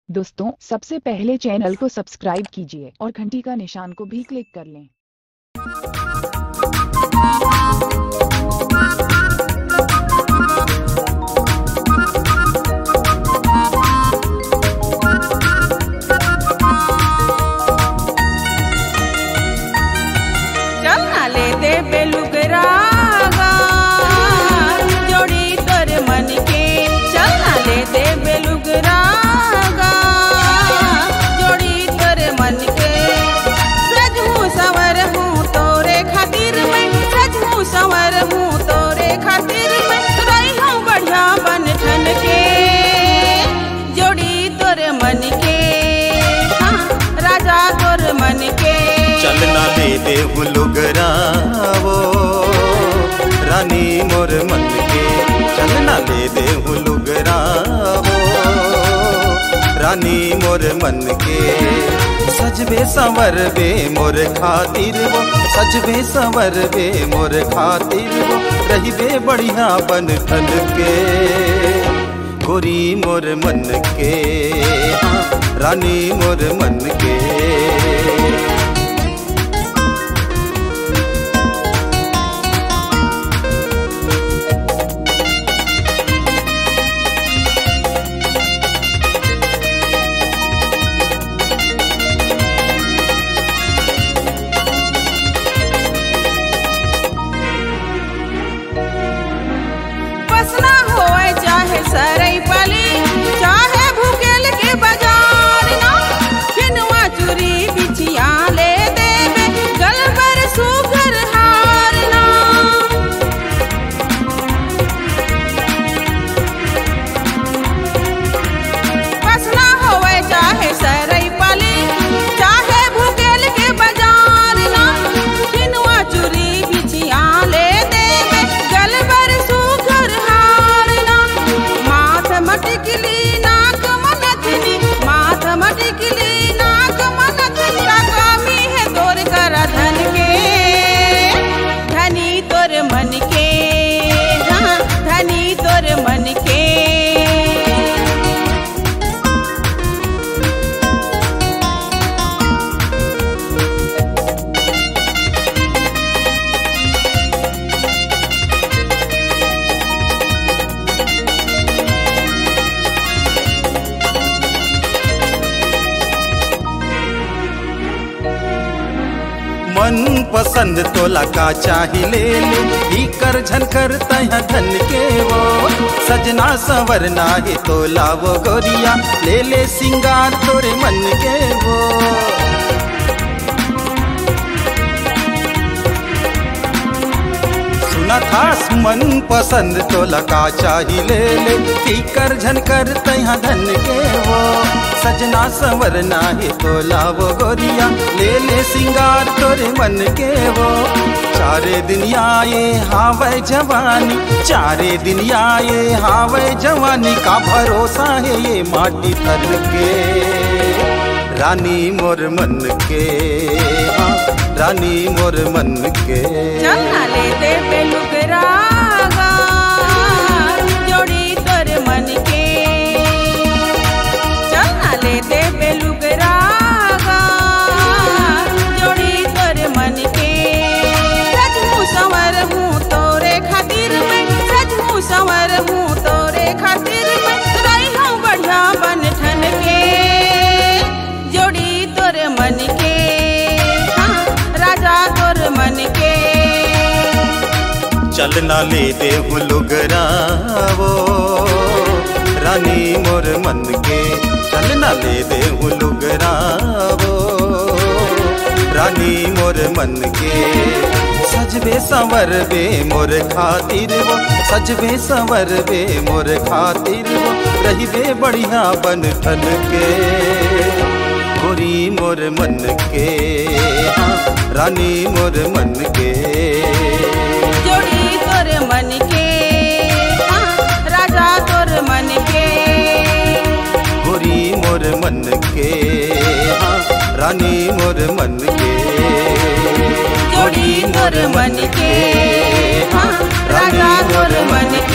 दोस्तों, सबसे पहले चैनल को सब्सक्राइब कीजिए और घंटी का निशान को भी क्लिक कर लें। चलना ले दे बेलुगरागा जोड़ी तोर मन के, चलना ले दे बेलुगरागा जोड़ी तोर मन के। सज हूँ संवर हूँ तोरे खातिर मैं, सज हूँ संवर हूँ तोरे खातिर मैं, रही हूँ बढ़िया बन ठन के जोड़ी तोर मन के। हाँ राजा तोर मन के। चलना ले दे हुलुगरावो रानी मोर मन के, चलना ले दे हुलुगरावो रानी मोर मन के। सजबे संवर बे मोर खातिर वो, सजबे संवर बे मोर खातिर वो, रहिबे बढ़िया बन ठन के गोरी मोर मन के। हाँ रानी मोर मन के। बसना होए चाहे सरई पली, चाहे भूकेल के बाजार ना, किनवा चूरी बिछिया ले देवे गल पर सुगर हार ना। बसना होए चाहे सरई पली, चाहे भूकेल के बाजार ना, किनवा चूरी बिछिया ले देवे गल पर सुगर हार ना। माथ मटकली नाक मनथनी, माथ मटकली नाक मनथनी, का कमी है तोर कर धन के, धनी तोर मन के। हाँ धनी तोर मन के। मन पसंद तोला का चाही ले ले, ही कर झनकर तह धन के वो। सजना संवरना है तोला वो गोरिया, ले ले सिंगार तोरे मन के वो। सुना था मन पसंद तोला का चाही ले ले, ही कर झनकर तह धन के वो। सजना संवरना है तोला वो गोरिया, ले ले सिंगार तोरे मन के वो। चारे दिन आए हावे जवानी, चारे दिन आए हावे जवानी, का भरोसा है ये माटी थर के रानी मोर मन के। हाँ रानी मोर मन के। चलना ले दे बेलुगरागा जोड़ी तोर मन के, चलना ले दे बेलुगरागा जोड़ी तोर मन के। सज हूँ संवर हूँ तोरे खातिर मैं, सज हूँ संवर हूँ तोरे खातिर मैं, रही हूँ बढ़िया बन ठन के जोड़ी तोर मन के। हाँ राजा तोर मन के। चलना ले दे हुलुगरावो रानी मोर मन के, चलना ले दे हुलुगरावो रानी मोर मन के। सजबे संवर बे मोर खातिर वो, सजबे संवर बे मोर खातिर वो, रहिबे बढ़िया बन ठन के गोरी मोर मन के। हाँ रानी मोर मन के। जोड़ी तोर मन के। हाँ राजा तोर मन के। गोरी मोर मन के। हाँ रानी मोर मन के। जोड़ी तोर मन के। हाँ राजा तोर मन के।